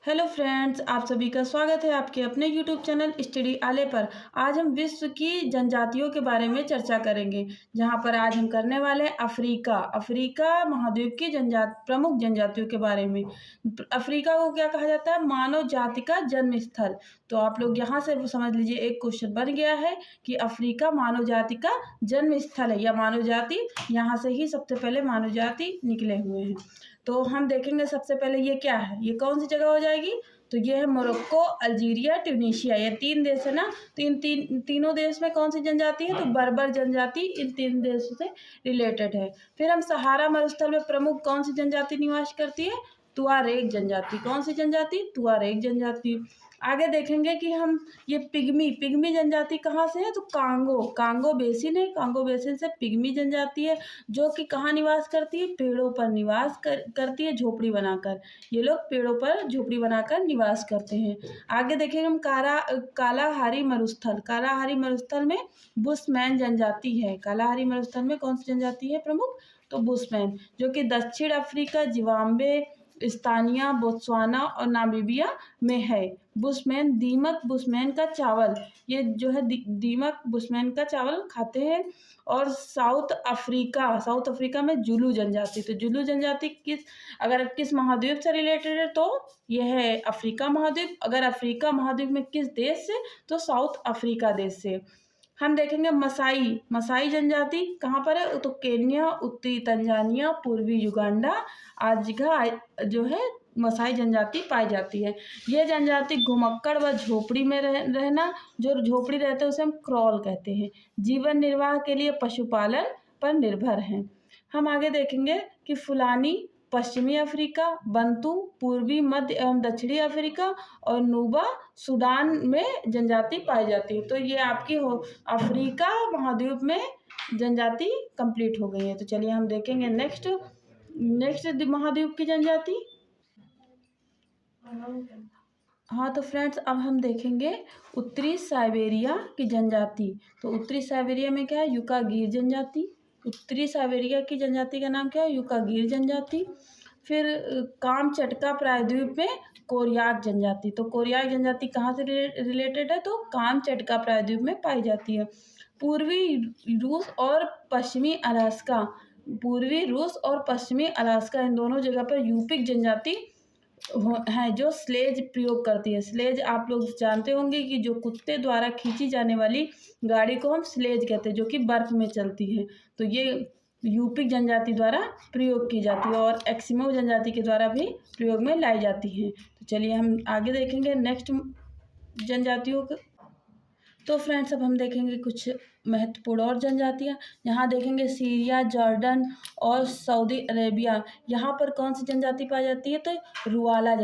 Hello friends, आप सभी का स्वागत है आपके अपने यूट्यूब चैनल स्टडी आले पर। आज हम विश्व की जनजातियों के बारे में चर्चा करेंगे, जहां पर आज हम करने वाले हैं अफ्रीका महाद्वीप की प्रमुख जनजातियों के बारे में। अफ्रीका को क्या कहा जाता है? मानव जाति का जन्म स्थल। तो आप लोग यहाँ से समझ लीजिए, एक क्वेश्चन बन गया है कि अफ्रीका मानव जाति का जन्म स्थल है या मानव जाति, यहाँ से ही सबसे पहले मानव जाति निकले हुए हैं। तो हम देखेंगे सबसे पहले ये क्या है, ये कौन सी जगह हो जाएगी? तो ये है मोरक्को, अल्जीरिया, ट्यूनीशिया। ये 3 देश है ना। तो तीनों देश में कौन सी जनजाति है? तो बर्बर जनजाति इन 3 देशों से रिलेटेड है। फिर हम सहारा मरुस्थल में प्रमुख कौन सी जनजाति निवास करती है? तुआरेग जनजाति। कौन सी जनजाति? तुआरेग जनजाति। आगे देखेंगे कि हम ये पिग्मी जनजाति कहाँ से है? तो कांगो बेसिन है। कांगो बेसिन से पिग्मी जनजाति है, जो कि कहाँ निवास करती है? पेड़ों पर निवास करती है, झोपड़ी बनाकर। ये लोग पेड़ों पर झोपड़ी बनाकर निवास करते हैं। आगे देखेंगे हम कालाहारी मरुस्थल में बुशमैन जनजाति है। कालाहारी मरुस्थल में कौन सी जनजाति है प्रमुख? तो बुशमैन, जो कि दक्षिण अफ्रीका, जिम्बाब्वे, स्थानिया, बोत्सवाना और नामीबिया में है। दीमक बुशमैन का चावल, ये जो है दीमक बुशमैन का चावल खाते हैं। और साउथ अफ्रीका में जुलू जनजाति। तो जुलू जनजाति किस महाद्वीप से रिलेटेड है? तो यह है अफ्रीका महाद्वीप। अगर अफ्रीका महाद्वीप में किस देश से? तो साउथ अफ्रीका देश से। हम देखेंगे मसाई जनजाति कहाँ पर है? तो केन्या, उत्तरी तंजानिया, पूर्वी युगांडा आज का जो है मसाई जनजाति पाई जाती है। ये जनजाति घुमक्कड़ व झोपड़ी में रहना, जो झोपड़ी रहते हैं उसे हम क्रॉल कहते हैं। जीवन निर्वाह के लिए पशुपालन पर निर्भर हैं। हम आगे देखेंगे कि फुलानी पश्चिमी अफ्रीका, बंतू पूर्वी मध्य एवं दक्षिणी अफ्रीका और नुबा सूडान में जनजाति पाई जाती है। तो ये आपकी अफ्रीका महाद्वीप में जनजाति कंप्लीट हो गई है। तो चलिए हम देखेंगे नेक्स्ट महाद्वीप की जनजाति। हाँ तो फ्रेंड्स, अब हम देखेंगे उत्तरी साइबेरिया की जनजाति। तो उत्तरी साइबेरिया में क्या है? युकागीर जनजाति। उत्तरी साइबेरिया की जनजाति का नाम क्या है? युकागीर जनजाति। फिर कामचटका प्रायद्वीप में कोरियाक जनजाति। तो कोरियाक जनजाति कहाँ से रिलेटेड है? तो कामचटका प्रायद्वीप में पाई जाती है। पूर्वी रूस और पश्चिमी अलास्का इन दोनों जगह पर यूपिक जनजाति है, जो स्लेज प्रयोग करती है। स्लेज आप लोग जानते होंगे कि जो कुत्ते द्वारा खींची जाने वाली गाड़ी को हम स्लेज कहते हैं, जो कि बर्फ में चलती है। तो ये यूपिक जनजाति द्वारा प्रयोग की जाती है और एस्किमो जनजाति के द्वारा भी प्रयोग में लाई जाती है। तो चलिए हम आगे देखेंगे नेक्स्ट जनजातियों को। तो फ्रेंड्स, अब हम देखेंगे कुछ महत्वपूर्ण और जनजातियाँ। यहाँ देखेंगे सीरिया, जॉर्डन और सऊदी अरेबिया। यहाँ पर कौन सी जनजाति पाई जाती है? तो रुआला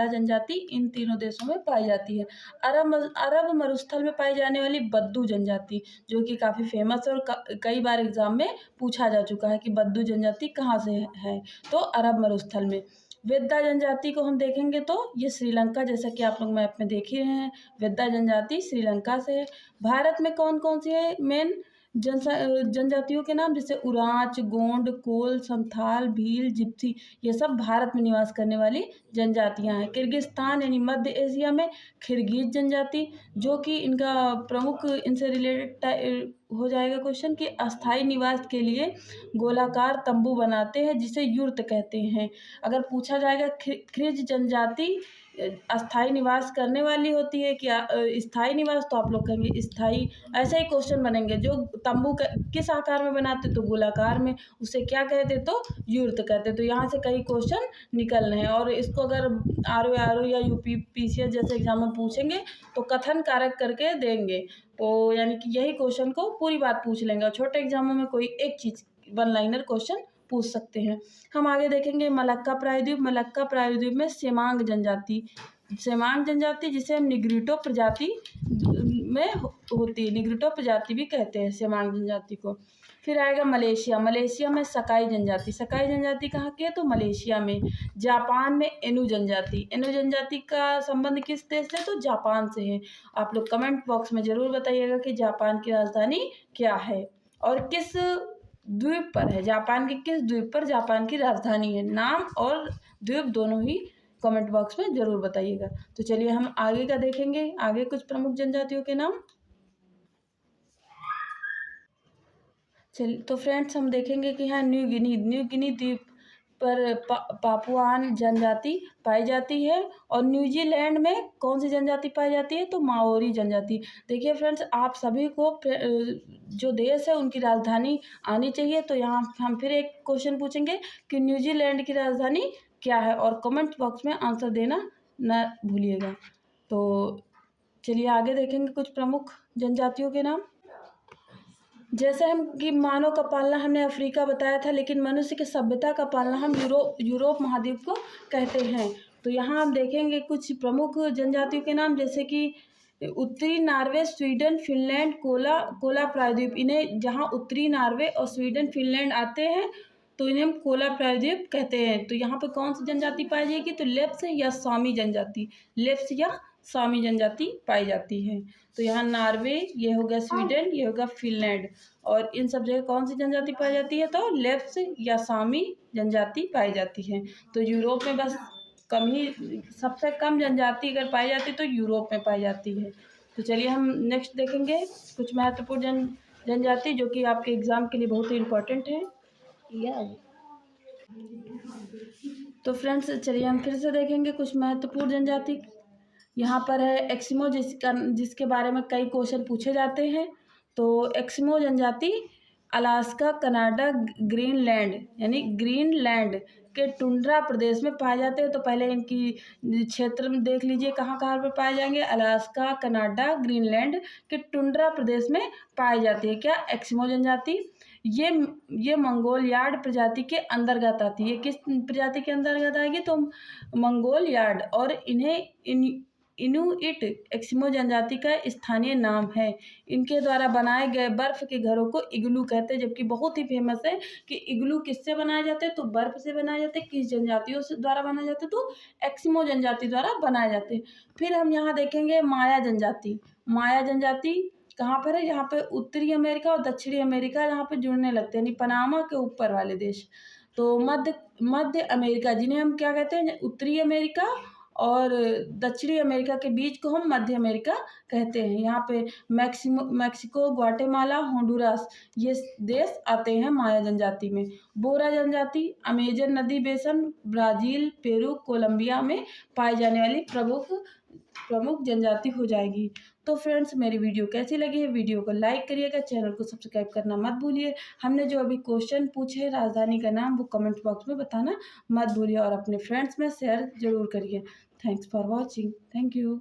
जनजाति इन तीनों देशों में पाई जाती है। अरब मरुस्थल में पाई जाने वाली बद्दू जनजाति, जो कि काफ़ी फेमस है और कई बार एग्जाम में पूछा जा चुका है कि बद्दू जनजाति कहाँ से है? तो अरब मरुस्थल में। वेद्दा जनजाति को हम देखेंगे तो ये श्रीलंका, जैसा कि आप लोग मैप में देख ही रहे हैं, वेद्दा जनजाति श्रीलंका से है। भारत में कौन कौन सी है मेन जनजातियों के नाम? जैसे उरांच, गोंड, कोल, संथाल, भील, जिप्सी, ये सब भारत में निवास करने वाली जनजातियां हैं। किर्गिस्तान यानी मध्य एशिया में किर्गिज जनजाति, जो कि इनका प्रमुख इनसे रिलेटेड हो जाएगा क्वेश्चन कि अस्थायी निवास के लिए गोलाकार तंबू बनाते हैं, जिसे युर्त कहते हैं। अगर पूछा जाएगा खिर्ज जनजाति अस्थायी निवास करने वाली होती है कि स्थायी निवास, तो आप लोग कहेंगे स्थायी। ऐसे ही क्वेश्चन बनेंगे, जो तंबू किस आकार में बनाते? तो गोलाकार में, उसे क्या कहते? तो युर्त कहते। तो यहाँ से कई क्वेश्चन निकल रहे हैं और इसको अगर आर या UPPCS जैसे एग्जाम में पूछेंगे तो कथन कारक करके देंगे। तो यानी कि यही क्वेश्चन को पूरी बात पूछ लेंगे और छोटे एग्जामों में कोई एक चीज़ वन लाइनर क्वेश्चन पूछ सकते हैं। हम आगे देखेंगे मलक्का प्रायद्वीप में सेमांग जनजाति, जिसे हम निग्रिटो प्रजाति में होती है, निग्रिटो प्रजाति भी कहते हैं सेमांग जनजाति को। फिर आएगा मलेशिया में सकाई जनजाति कहाँ की है? तो मलेशिया में। जापान में एनु जनजाति का संबंध किस देश से? तो जापान से है। आप लोग कमेंट बॉक्स में जरूर बताइएगा कि जापान की राजधानी क्या है और किस द्वीप पर है। जापान के किस द्वीप पर जापान की राजधानी है? नाम और द्वीप दोनों ही कमेंट बॉक्स में ज़रूर बताइएगा। तो चलिए हम आगे का देखेंगे, आगे कुछ प्रमुख जनजातियों के नाम। चलिए तो फ्रेंड्स हम देखेंगे कि यहाँ न्यू गिनी द्वीप पर पापुआन जनजाति पाई जाती है। और न्यूजीलैंड में कौन सी जनजाति पाई जाती है, तो माओरी जनजाति। देखिए फ्रेंड्स, आप सभी को जो देश है उनकी राजधानी आनी चाहिए। तो यहाँ हम फिर एक क्वेश्चन पूछेंगे कि न्यूजीलैंड की राजधानी क्या है, और कमेंट बॉक्स में आंसर देना न भूलिएगा। तो चलिए आगे देखेंगे कुछ प्रमुख जनजातियों के नाम। जैसे हम कि मानव का पालना हमने अफ्रीका बताया था, लेकिन मनुष्य की सभ्यता का पालना हम यूरोप महाद्वीप को कहते हैं। तो यहाँ हम देखेंगे कुछ प्रमुख जनजातियों के नाम, जैसे कि उत्तरी नार्वे, स्वीडन, फिनलैंड, कोला प्रायद्वीप। इन्हें जहाँ उत्तरी नार्वे और स्वीडन, फिनलैंड आते हैं तो इन्हें हम कोला प्रायद्वीप कहते हैं। तो यहाँ पर कौन सी जनजाति पाई जाएगी, तो लेप्स या सामी जनजाति, लेप्स या सामी जनजाति पाई जाती है। तो यहाँ नार्वे, ये हो गया स्वीडन, ये होगा फिनलैंड, और इन सब जगह कौन सी जनजाति पाई जाती है, तो लेप्स या सामी जनजाति पाई जाती है। तो यूरोप में बस कम ही, सबसे कम जनजाति अगर पाई जाती है तो यूरोप में पाई जाती है। तो चलिए हम नेक्स्ट देखेंगे कुछ महत्वपूर्ण जनजाति जो कि आपके एग्ज़ाम के लिए बहुत ही इम्पोर्टेंट है। तो फ्रेंड्स चलिए हम फिर से देखेंगे कुछ महत्वपूर्ण जनजाति। यहाँ पर है एक्सिमो, जिसके बारे में कई क्वेश्चन पूछे जाते हैं। तो एक्सिमो जनजाति अलास्का, कनाडा, ग्रीनलैंड यानी ग्रीनलैंड के टुंड्रा प्रदेश में पाए जाते हैं। तो पहले इनकी क्षेत्र में देख लीजिए कहाँ कहाँ पर पाए जाएंगे। अलास्का, कनाडा, ग्रीनलैंड के टुंड्रा प्रदेश में पाई जाती है क्या, एक्सिमो जनजाति। ये मंगोलियाड प्रजाति के अंतर्गत आती है। किस प्रजाति के अंतर्गत आएगी, तो मंगोलियाड। और इन्हें इनुइट एक्सिमो जनजाति का स्थानीय नाम है। इनके द्वारा बनाए गए बर्फ के घरों को इग्लू कहते हैं, जबकि बहुत ही फेमस है कि इग्लू किससे बनाए जाते हैं, तो बर्फ से बनाए जाते हैं। किस जनजातियों से द्वारा बनाए जाते हैं, तो एक्सिमो जनजाति द्वारा बनाए जाते हैं। फिर हम यहाँ देखेंगे माया जनजाति। माया जनजाति कहाँ पर है, यहाँ पे उत्तरी अमेरिका और दक्षिणी अमेरिका यहाँ पे जुड़ने लगते हैं, यानी पनामा के ऊपर वाले देश। तो मध्य अमेरिका, जिन्हें हम क्या कहते हैं, उत्तरी अमेरिका और दक्षिणी अमेरिका के बीच को हम मध्य अमेरिका कहते हैं। यहाँ पे मैक्सिको, ग्वाटेमाला, होंडुरास ये देश आते हैं माया जनजाति में। बोरा जनजाति अमेजन नदी बेसन, ब्राज़ील, पेरू, कोलंबिया में पाई जाने वाली प्रमुख जनजाति हो जाएगी। तो फ्रेंड्स मेरी वीडियो कैसी लगी है, वीडियो को लाइक करिएगा, चैनल को सब्सक्राइब करना मत भूलिए। हमने जो अभी क्वेश्चन पूछे हैं राजधानी का नाम, वो कमेंट बॉक्स में बताना मत भूलिए, और अपने फ्रेंड्स में शेयर जरूर करिए। Thanks for watching. Thank you.